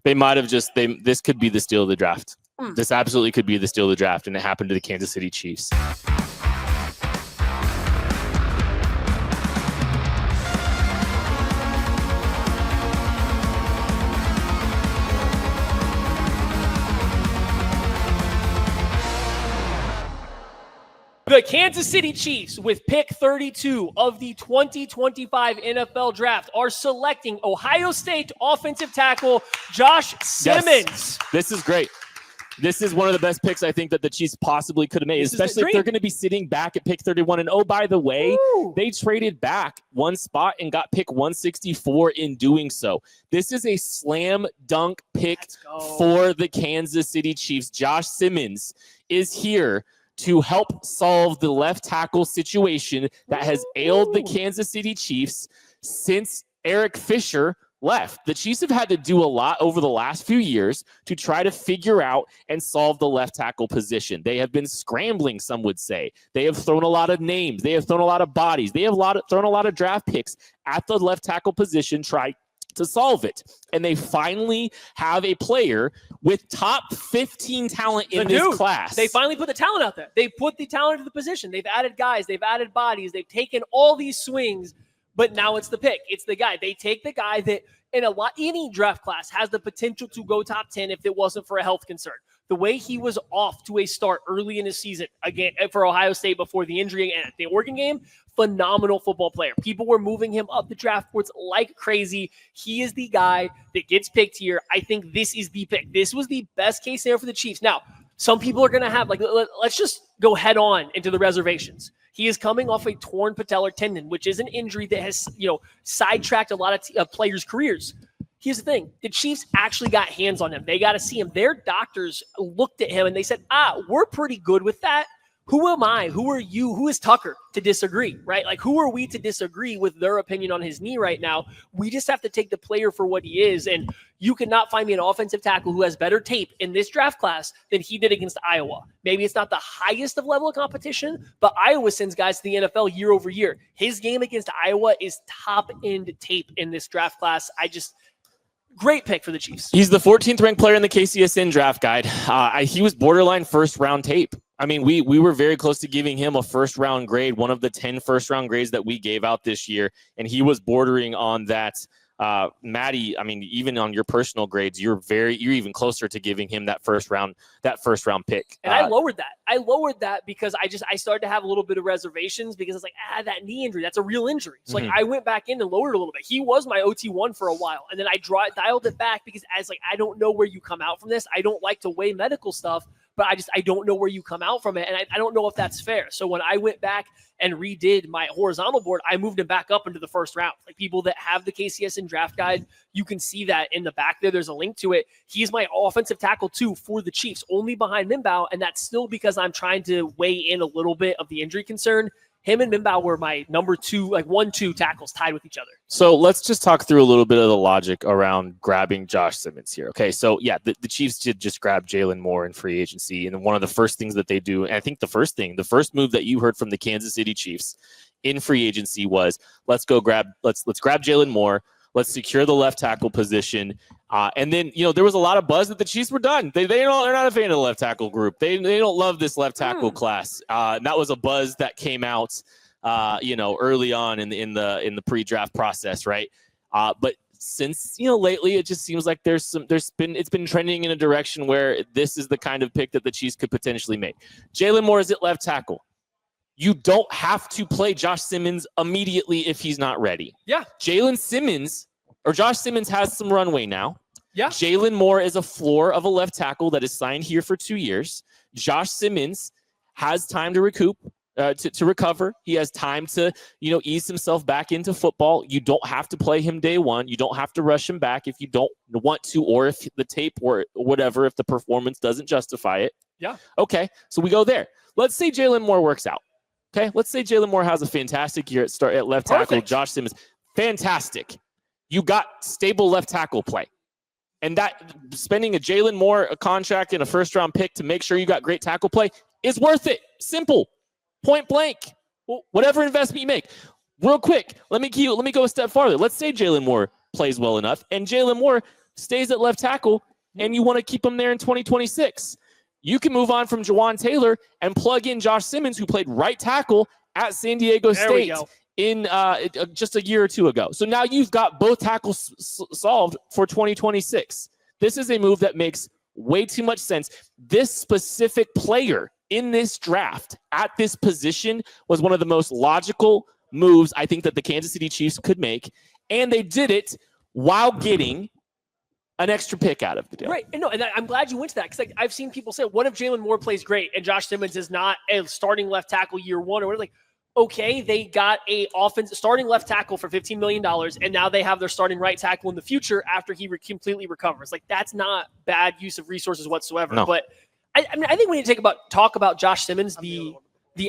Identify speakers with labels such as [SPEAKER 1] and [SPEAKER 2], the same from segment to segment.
[SPEAKER 1] They might have this could be the steal of the draft. This absolutely could be the steal of the draft, and it happened to the Kansas City Chiefs.
[SPEAKER 2] The Kansas City Chiefs, with pick 32 of the 2025 NFL Draft, are selecting Ohio State offensive tackle Josh Simmons.
[SPEAKER 1] Yes. This is great. This is one of the best picks I think that the Chiefs possibly could have made, especially if they're going to be sitting back at pick 31. And oh, by the way, they traded back one spot and got pick 164 in doing so. This is a slam dunk pick for the Kansas City Chiefs. Josh Simmons is here to help solve the left tackle situation that has ailed the Kansas City Chiefs since Eric Fisher left. The Chiefs have had to do a lot over the last few years to try to figure out and solve the left tackle position. They have been scrambling, some would say. They have thrown a lot of names. They have thrown a lot of bodies. They have thrown a lot of draft picks at the left tackle position, try to solve it. And they finally have a player with top 15 talent in this class.
[SPEAKER 2] They finally put the talent out there. They put the talent to the position. They've added guys. They've added bodies. They've taken all these swings, but now it's the pick. It's the guy. They take the guy that in any draft class has the potential to go top 10 if it wasn't for a health concern. The way he was off to a start early in his season again for Ohio State before the injury and at the Oregon game, phenomenal football player. People were moving him up the draft boards like crazy. He is the guy that gets picked here. I think this is the pick. This was the best case scenario for the Chiefs. Now, some people are going to have, let's just go head on into the reservations. He is coming off a torn patellar tendon, which is an injury that has, sidetracked a lot of players' careers. Here's the thing. The Chiefs actually got hands on him. They got to see him. Their doctors looked at him and they said, we're pretty good with that. Who am I? Who are you? Who is Tucker to disagree, right? Like, who are we to disagree with their opinion on his knee right now? We just have to take the player for what he is. And you cannot find me an offensive tackle who has better tape in this draft class than he did against Iowa. Maybe it's not the highest of level of competition, but Iowa sends guys to the NFL year over year. His game against Iowa is top-end tape in this draft class. Great pick for the Chiefs.
[SPEAKER 1] He's the 14th ranked player in the KCSN draft guide. He was borderline first round tape. I mean, we were very close to giving him a first round grade, one of the 10 first round grades that we gave out this year. And he was bordering on that. Matty, I mean, even on your personal grades, you're even closer to giving him that first round pick.
[SPEAKER 2] And I lowered that. I lowered that because I started to have a little bit of reservations because it's like, that knee injury, that's a real injury. So I went back in and lowered it a little bit. He was my OT1 for a while. And then I dialed it back because I don't know where you come out from this. I don't like to weigh medical stuff, but I don't know where you come out from it. And I don't know if that's fair. So when I went back and redid my horizontal board, I moved him back up into the first round. Like, people that have the KCSN draft guide, you can see that in the back there. There's a link to it. He's my offensive tackle too for the Chiefs, only behind Mimbaugh. And that's still because I'm trying to weigh in a little bit of the injury concern. Him and Mimbaugh were my number two, 1-2 tackles tied with each other.
[SPEAKER 1] So let's just talk through a little bit of the logic around grabbing Josh Simmons here. Okay, so yeah, the Chiefs did just grab Jalen Moore in free agency. And one of the first things that they do, and I think the first move that you heard from the Kansas City Chiefs in free agency was, let's grab Jalen Moore. Let's secure the left tackle position. And then, there was a lot of buzz that the Chiefs were done. They're not a fan of the left tackle group. They don't love this left tackle class. And that was a buzz that came out, early on in the pre-draft process, right? But since, lately, it just seems like it's been trending in a direction where this is the kind of pick that the Chiefs could potentially make. Jalen Moore is at left tackle. You don't have to play Josh Simmons immediately if he's not ready.
[SPEAKER 2] Yeah.
[SPEAKER 1] Josh Simmons has some runway now.
[SPEAKER 2] Yeah.
[SPEAKER 1] Jalen Moore is a floor of a left tackle that is signed here for 2 years. Josh Simmons has time to recoup, to recover. He has time to, ease himself back into football. You don't have to play him day one. You don't have to rush him back if you don't want to, or if the tape or whatever, if the performance doesn't justify it.
[SPEAKER 2] Yeah.
[SPEAKER 1] Okay. So we go there. Let's say Jalen Moore works out. Okay, let's say Jalen Moore has a fantastic year at left tackle. Josh Simmons, fantastic. You got stable left tackle play. And that spending a Jalen Moore contract and a first-round pick to make sure you got great tackle play is worth it. Simple. Point blank. Whatever investment you make. Real quick, let me go a step farther. Let's say Jalen Moore plays well enough, and Jalen Moore stays at left tackle, and you want to keep him there in 2026. You can move on from Jawan Taylor and plug in Josh Simmons, who played right tackle at San Diego State in just a year or two ago. So now you've got both tackles solved for 2026. This is a move that makes way too much sense. This specific player in this draft at this position was one of the most logical moves I think that the Kansas City Chiefs could make, and they did it while getting an extra pick out of the deal.
[SPEAKER 2] Right. And no, and I'm glad you went to that, because I've seen people say, what if Jalen Moore plays great and Josh Simmons is not a starting left tackle year one or whatever? Like, okay, they got a starting left tackle for $15 million, and now they have their starting right tackle in the future after he completely recovers. Like, that's not bad use of resources whatsoever. No. But I mean, I think we need to talk about Josh Simmons, the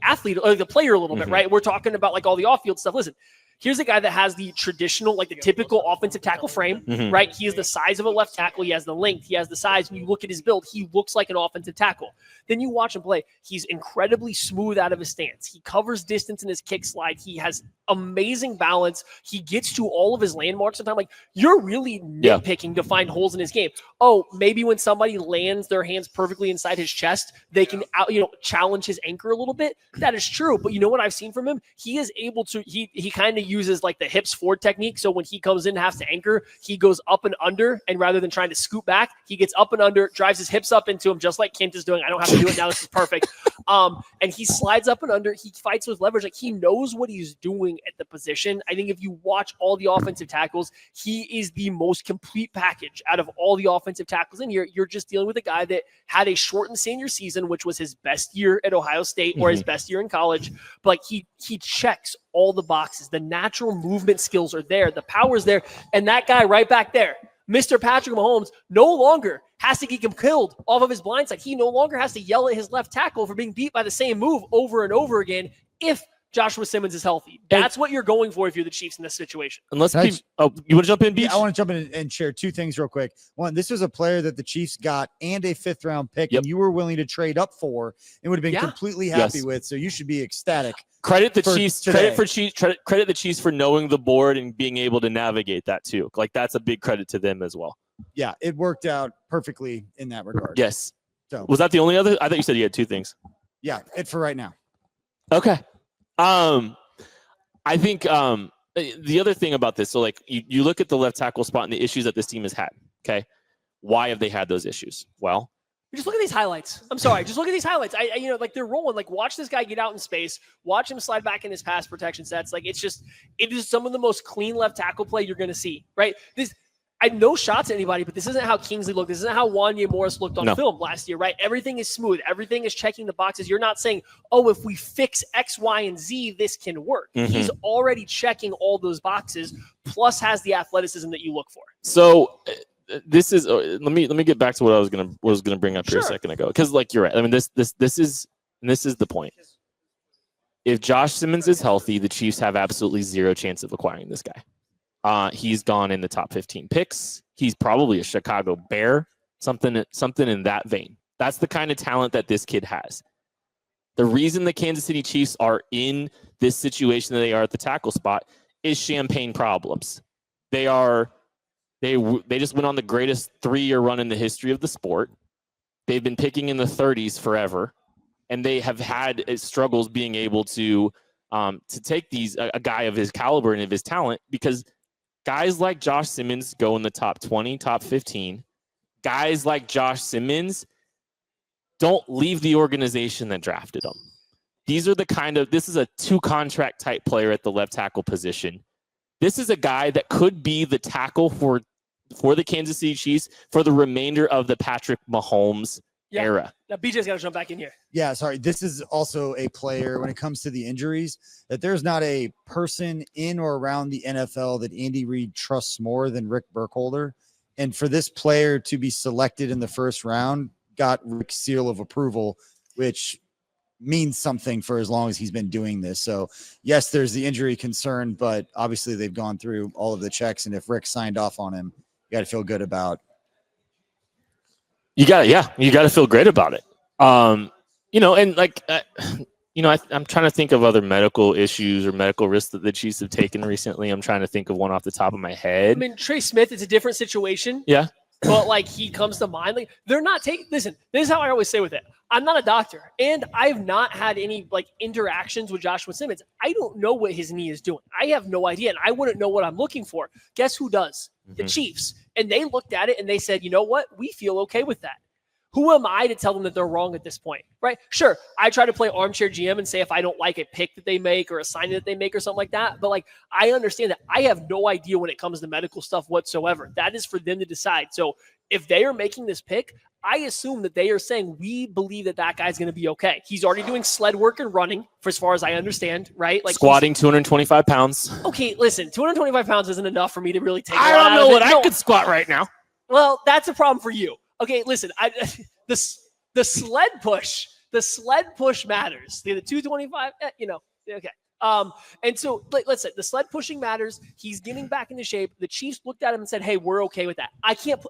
[SPEAKER 2] athlete, or the player a little bit, right? We're talking about like all the off-field stuff. Listen, here's a guy that has the traditional, like the typical offensive tackle frame, right? He is the size of a left tackle. He has the length. He has the size. When you look at his build, he looks like an offensive tackle. Then you watch him play. He's incredibly smooth out of his stance. He covers distance in his kick slide. He has amazing balance. He gets to all of his landmarks sometimes. Like, you're really nitpicking to find holes in his game. Oh, maybe when somebody lands their hands perfectly inside his chest, they can challenge his anchor a little bit. That is true. But you know what I've seen from him? He is able to, he kind of uses like the hips forward technique. So when he comes in and has to anchor, he goes up and under, and rather than trying to scoot back, he gets up and under, drives his hips up into him, just like Kent is doing. I don't have to do it now. This is perfect. And he slides up and under. He fights with leverage. Like, he knows what he's doing at the position. I think if you watch all the offensive tackles, he is the most complete package out of all the offensive tackles in here. You're just dealing with a guy that had a shortened senior season, which was his best year at Ohio State or his best year in college. But like, he checks all the boxes. The natural movement skills are there. The power's there. And that guy right back there, Mr. Patrick Mahomes, no longer has to get him killed off of his blind side. He no longer has to yell at his left tackle for being beat by the same move over and over again if Joshua Simmons is healthy. That's what you're going for if you're the Chiefs in this situation.
[SPEAKER 1] Unless you want to jump in, Beach?
[SPEAKER 3] Yeah, I want to jump in and share two things real quick. One, this was a player that the Chiefs got and a 5th round pick, and you were willing to trade up for and would have been completely happy with. So you should be ecstatic.
[SPEAKER 1] Credit the Chiefs. Credit the Chiefs for knowing the board and being able to navigate that too. Like, that's a big credit to them as well.
[SPEAKER 3] Yeah, it worked out perfectly in that regard.
[SPEAKER 1] Yes.
[SPEAKER 3] So
[SPEAKER 1] was that the only other? I thought you said you had 2 things.
[SPEAKER 3] Yeah, it for right now.
[SPEAKER 1] Okay. I think the other thing about this, so like you look at the left tackle spot and the issues that this team has had. Okay, why have they had those issues? Well,
[SPEAKER 2] just look at these highlights. I'm sorry, just look at these highlights. Like, they're rolling. Like, watch this guy get out in space. Watch him slide back in his pass protection sets. Like, it is some of the most clean left tackle play you're going to see. Right? I have no shots at anybody, but this isn't how Kingsley looked. This isn't how Wanya Morris looked on film last year, right? Everything is smooth. Everything is checking the boxes. You're not saying, oh, if we fix X, Y, and Z, this can work. He's already checking all those boxes, plus has the athleticism that you look for.
[SPEAKER 1] So this is let me get back to what I was gonna bring up here a second ago, because like, you're right. I mean, this is the point. If Josh Simmons is healthy, the Chiefs have absolutely zero chance of acquiring this guy. He's gone in the top 15 picks. He's probably a Chicago Bear, something in that vein. That's the kind of talent that this kid has. The reason the Kansas City Chiefs are in this situation that they are at the tackle spot is champagne problems. They just went on the greatest 3-year run in the history of the sport. They've been picking in the 30s forever, and they have had struggles being able to take a guy of his caliber and of his talent, because guys like Josh Simmons go in the top 20, top 15. Guys like Josh Simmons don't leave the organization that drafted him. This is a 2-contract type player at the left tackle position. This is a guy that could be the tackle for the Kansas City Chiefs for the remainder of the Patrick Mahomes era.
[SPEAKER 2] Now, BJ's got to jump back in here.
[SPEAKER 3] Yeah, sorry. This is also a player, when it comes to the injuries, that there's not a person in or around the NFL that Andy Reid trusts more than Rick Burkholder. And for this player to be selected in the 1st round got Rick's seal of approval, which means something for as long as he's been doing this. So, yes, there's the injury concern, but obviously they've gone through all of the checks. And if Rick signed off on him, you got to feel good about.
[SPEAKER 1] You got to feel great about it. And like I'm trying to think of other medical issues or medical risks that the Chiefs have taken recently. I'm trying to think of one off the top of my head.
[SPEAKER 2] I mean, Trey Smith is a different situation.
[SPEAKER 1] Yeah.
[SPEAKER 2] But like he comes to mind, like they're not taking. Listen, this is how I always say with it. I'm not a doctor, and I've not had any like interactions with Joshua Simmons. I don't know what his knee is doing. I have no idea, and I wouldn't know what I'm looking for. Guess who does? The Chiefs. And they looked at it and they said, you know what? We feel okay with that. Who am I to tell them that they're wrong at this point, right? Sure, I try to play armchair GM and say if I don't like a pick that they make or a signing that they make or something like that. But like, I understand that I have no idea when it comes to medical stuff whatsoever. That is for them to decide. So if they are making this pick, I assume that they are saying we believe that that guy's going to be okay. He's already doing sled work and running, for as far as I understand, right? Like
[SPEAKER 1] squatting 225 pounds.
[SPEAKER 2] Okay, listen, 225 pounds isn't enough for me to really take.
[SPEAKER 1] I don't know what I could squat right now. Well,
[SPEAKER 2] that's a problem for you. Okay, listen, the sled push matters. The 225, okay. And so let's say the sled pushing matters. He's getting back into shape. The Chiefs looked at him and said, "Hey, we're okay with that." I can't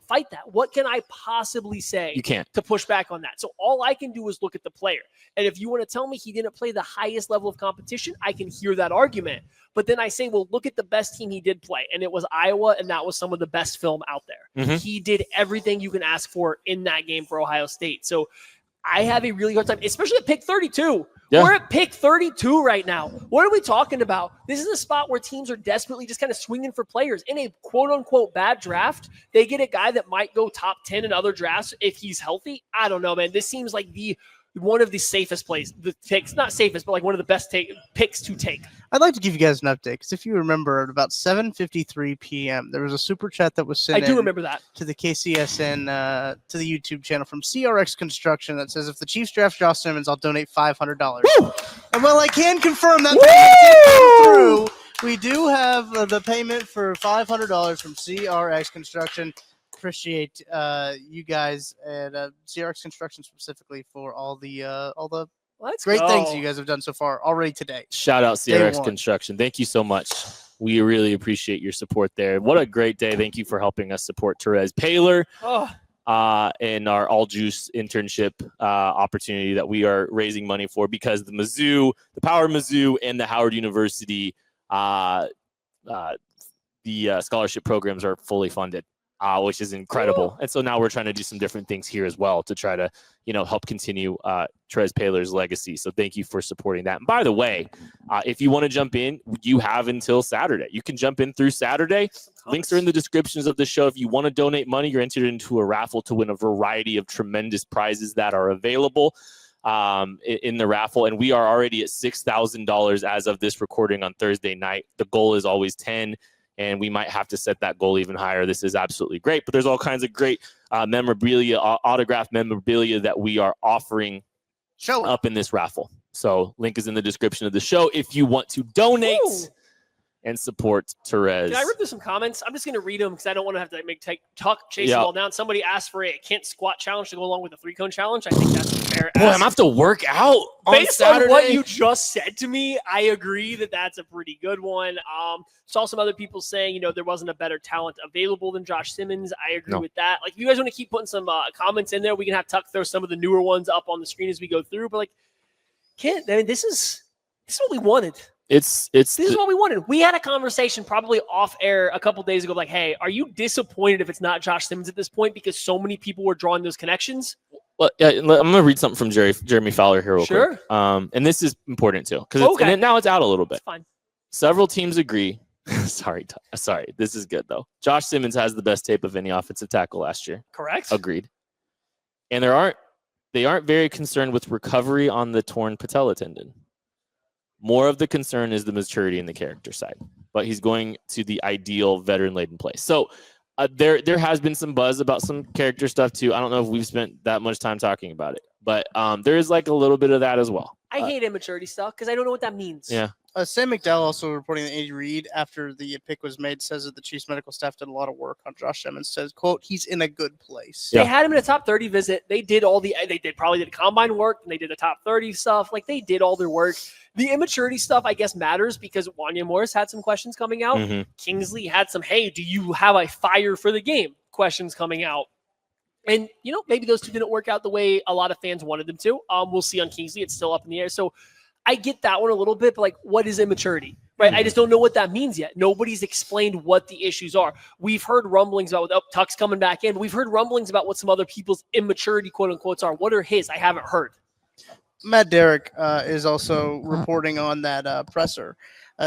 [SPEAKER 2] fight that. What can I possibly say?
[SPEAKER 1] You can't
[SPEAKER 2] to push back on that. So all I can do is look at the player. And if you want to tell me he didn't play the highest level of competition, I can hear that argument. But then I say, well, look at the best team he did play, and it was Iowa, and that was some of the best film out there.
[SPEAKER 1] Mm-hmm.
[SPEAKER 2] He did everything you can ask for in that game for Ohio State. So I have a really hard time, especially at pick 32. Yeah. We're at pick 32 right now. What are we talking about? This is a spot where teams are desperately just kind of swinging for players. In a quote-unquote bad draft, they get a guy that might go top 10 in other drafts if he's healthy. I don't know, man. This seems like one of the safest plays. The picks, not safest, but like one of the best picks to take.
[SPEAKER 4] I'd like to give you guys an update because if you remember, at about 7:53 p.m., there was a super chat that was sent.
[SPEAKER 2] I do remember that
[SPEAKER 4] to the KCSN to the YouTube channel from CRX Construction that says, "If the Chiefs draft Josh Simmons, I'll donate $500." Woo! And while I can confirm that payment through, we do have the payment for $500 from CRX Construction. Appreciate you guys at CRX Construction specifically for all the great things you guys have done so far already today.
[SPEAKER 1] Shout out CRX Construction. Thank you so much. We really appreciate your support there. What a great day. Thank you for helping us support Therese Paylor and our All Juice internship opportunity that we are raising money for because the Power Mizzou and the Howard University the scholarship programs are fully funded. Which is incredible. Cool. And so now we're trying to do some different things here as well to try to, help continue Therese Paylor's legacy. So thank you for supporting that. And by the way, if you want to jump in, you have until Saturday. You can jump in through Saturday. Links are in the descriptions of the show. If you want to donate money, you're entered into a raffle to win a variety of tremendous prizes that are available in the raffle. And we are already at $6,000 as of this recording on Thursday night. The goal is always 10. And we might have to set that goal even higher. This is absolutely great. But there's all kinds of great memorabilia, autographed memorabilia that we are offering up in this raffle. So link is in the description of the show if you want to donate and support Therese.
[SPEAKER 2] Can I rip through some comments? I'm just going to read them because I don't want to have to chase them all down. Somebody asked for a can't squat challenge to go along with a 3-cone challenge. I think that's fair.
[SPEAKER 1] Boy, I'm going to have to work out
[SPEAKER 2] Based on what you just said to me, I agree that that's a pretty good one. Saw some other people saying, there wasn't a better talent available than Josh Simmons. I agree with that. Like, if you guys want to keep putting some comments in there, we can have Tuck throw some of the newer ones up on the screen as we go through. But this is what we wanted. This is what we wanted. We had a conversation probably off air a couple days ago, like, hey, are you disappointed if it's not Josh Simmons at this point because so many people were drawing those connections?
[SPEAKER 1] Well, I'm going to read something from Jeremy Fowler here real quick. And this is important too because now it's out a little bit.
[SPEAKER 2] It's fine. Several
[SPEAKER 1] teams agree. Sorry, this is good though. Josh Simmons has the best tape of any offensive tackle last year.
[SPEAKER 2] Correct.
[SPEAKER 1] Agreed. And they aren't very concerned with recovery on the torn patella tendon. More of the concern is the maturity and the character side, but he's going to the ideal veteran-laden place. So there has been some buzz about some character stuff too. I don't know if we've spent that much time talking about it, but there is like a little bit of that as well.
[SPEAKER 2] I hate immaturity stuff because I don't know what that means.
[SPEAKER 1] Yeah.
[SPEAKER 4] Sam McDowell also reporting that Andy Reid, after the pick was made, says that the Chiefs medical staff did a lot of work on Josh Simmons. Says, "quote He's in a good place."
[SPEAKER 2] They had him in a top 30 visit. They did probably did combine work and they did the top 30 stuff. Like they did all their work. The immaturity stuff, I guess, matters because Wanya Morris had some questions coming out. Mm-hmm. Kingsley had some, hey, do you have a fire for the game? Questions coming out. And, maybe those two didn't work out the way a lot of fans wanted them to. We'll see on Kingsley. It's still up in the air. So I get that one a little bit, but what is immaturity? Right? I just don't know what that means yet. Nobody's explained what the issues are. We've heard rumblings about Tuck's coming back in. But we've heard rumblings about what some other people's immaturity, quote unquote, are. What are his? I haven't heard.
[SPEAKER 4] Matt Derrick is also reporting on that presser.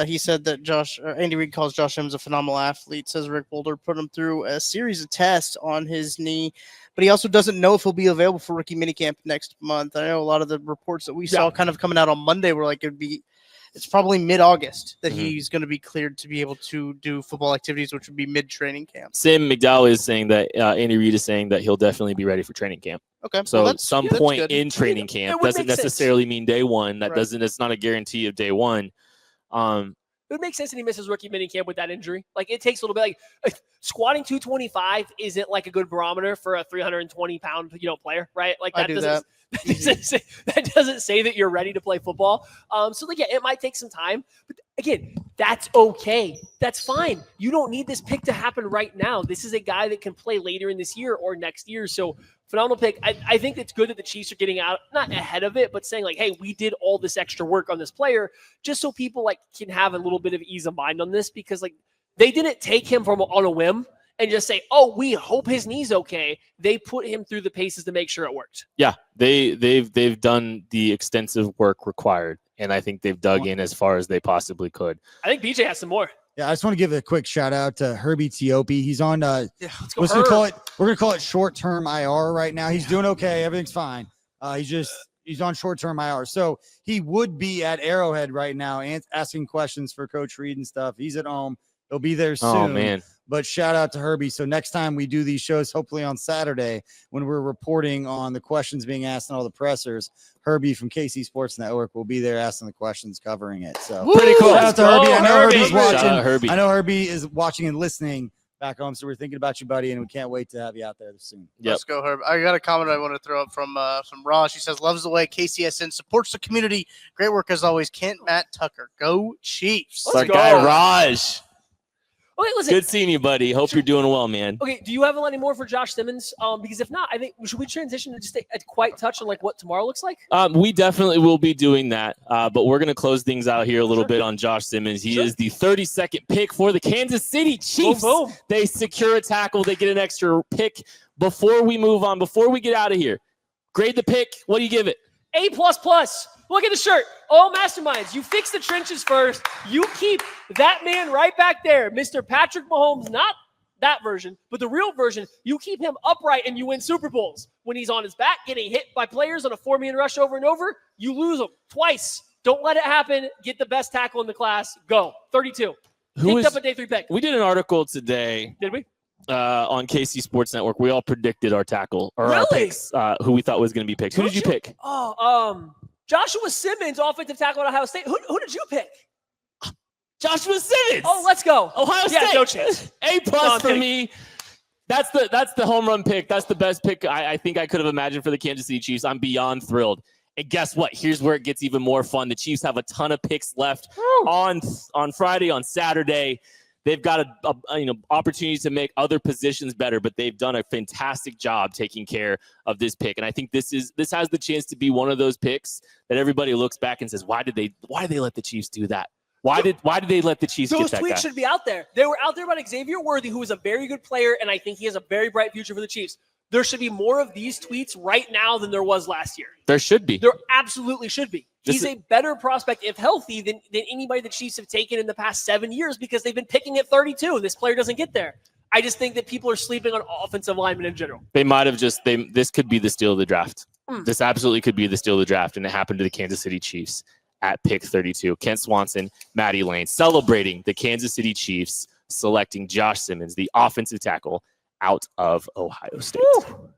[SPEAKER 4] He said that Andy Reid calls Josh Simmons a phenomenal athlete, says Rick Boulder put him through a series of tests on his knee, but he also doesn't know if he'll be available for rookie minicamp next month. I know a lot of the reports that we saw kind of coming out on Monday were it's probably mid-August that he's going to be cleared to be able to do football activities, which would be mid-training camp.
[SPEAKER 1] Sam McDowell is saying that Andy Reid is saying that he'll definitely be ready for training camp.
[SPEAKER 4] Okay.
[SPEAKER 1] So
[SPEAKER 4] well,
[SPEAKER 1] some point in training camp doesn't necessarily mean day one. It's not a guarantee of day one.
[SPEAKER 2] It would make sense that he misses rookie minicamp with that injury. It takes a little bit. Squatting 225 isn't a good barometer for a 320-pound player, right? That doesn't say that you're ready to play football. It might take some time, but again, that's okay. That's fine. You don't need this pick to happen right now. This is a guy that can play later in this year or next year. So phenomenal pick. I think it's good that the Chiefs are getting out, not ahead of it, but saying hey, we did all this extra work on this player just so people can have a little bit of ease of mind on this, because they didn't take him on a whim and just say, oh, we hope his knee's okay. They put him through the paces to make sure it worked.
[SPEAKER 1] Yeah, they've done the extensive work required, and I think they've dug in as far as they possibly could.
[SPEAKER 2] I think BJ has some more.
[SPEAKER 3] Yeah, I just want to give a quick shout out to Herbie Teope. He's on
[SPEAKER 2] we're
[SPEAKER 3] gonna call it short-term IR right now. He's doing okay, everything's fine. He's on short-term IR. So he would be at Arrowhead right now and asking questions for Coach Reed and stuff. He's at home. He'll be there soon.
[SPEAKER 1] Oh man.
[SPEAKER 3] But shout out to Herbie. So next time we do these shows, hopefully on Saturday, when we're reporting on the questions being asked and all the pressers, Herbie from KC Sports Network will be there asking the questions, covering it. So
[SPEAKER 1] pretty cool.
[SPEAKER 3] Shout out to Herbie. I know Herbie's watching.
[SPEAKER 1] Herbie.
[SPEAKER 3] I know Herbie is watching and listening back home. So we're thinking about you, buddy, and we can't wait to have you out there soon.
[SPEAKER 1] Yep.
[SPEAKER 4] Let's go, Herb. I got a comment I want to throw up from Ross. She says, loves the way KCSN supports the community. Great work as always. Kent, Matt, Tucker. Go Chiefs.
[SPEAKER 1] Our guy Raj.
[SPEAKER 2] Okay, listen.
[SPEAKER 1] Good seeing you, buddy. Hope you're doing well, man.
[SPEAKER 2] Okay, do you have any more for Josh Simmons? Because if not, I think should we transition to just a quick touch on what tomorrow looks like?
[SPEAKER 1] We definitely will be doing that, but we're gonna close things out here a little bit on Josh Simmons. He is the 32nd pick for the Kansas City Chiefs.
[SPEAKER 2] Boom, boom.
[SPEAKER 1] They secure a tackle. They get an extra pick. Before we move on, before we get out of here, grade the pick. What do you give it?
[SPEAKER 2] A++. Look at the shirt. All masterminds. You fix the trenches first. You keep that man right back there, Mr. Patrick Mahomes, not that version, but the real version. You keep him upright and you win Super Bowls. When he's on his back getting hit by players on a 4-man rush over and over, you lose him twice. Don't let it happen. Get the best tackle in the class. Go. 32. Picked up a day 3 pick.
[SPEAKER 1] We did an article today.
[SPEAKER 2] Did we?
[SPEAKER 1] On KC Sports Network. We all predicted our tackle or our
[SPEAKER 2] Really?
[SPEAKER 1] picks, who we thought was going to be picked. Who did you pick?
[SPEAKER 2] Joshua Simmons, offensive tackle at Ohio State. Who did you pick?
[SPEAKER 1] Joshua Simmons.
[SPEAKER 2] Oh, let's go.
[SPEAKER 1] Ohio State.
[SPEAKER 2] Yeah, no chance.
[SPEAKER 1] A+ for me. That's the home run pick. That's the best pick I think I could have imagined for the Kansas City Chiefs. I'm beyond thrilled. And guess what? Here's where it gets even more fun. The Chiefs have a ton of picks left on Friday, on Saturday. They've got opportunities to make other positions better, but they've done a fantastic job taking care of this pick. And I think this has the chance to be one of those picks that everybody looks back and says, why did they let the Chiefs do that? Why did they let the Chiefs get that guy?
[SPEAKER 2] Those tweets should be out there. They were out there about Xavier Worthy, who is a very good player, and I think he has a very bright future for the Chiefs. There should be more of these tweets right now than there was last year.
[SPEAKER 1] There should be.
[SPEAKER 2] There absolutely should be. He's a better prospect, if healthy, than anybody the Chiefs have taken in the past 7 years because they've been picking at 32. This player doesn't get there. I just think that people are sleeping on offensive linemen in general.
[SPEAKER 1] They might have this could be the steal of the draft. This absolutely could be the steal of the draft, and it happened to the Kansas City Chiefs at pick 32. Kent Swanson, Matty Lane, celebrating the Kansas City Chiefs selecting Josh Simmons, the offensive tackle, out of Ohio State.
[SPEAKER 2] Woo.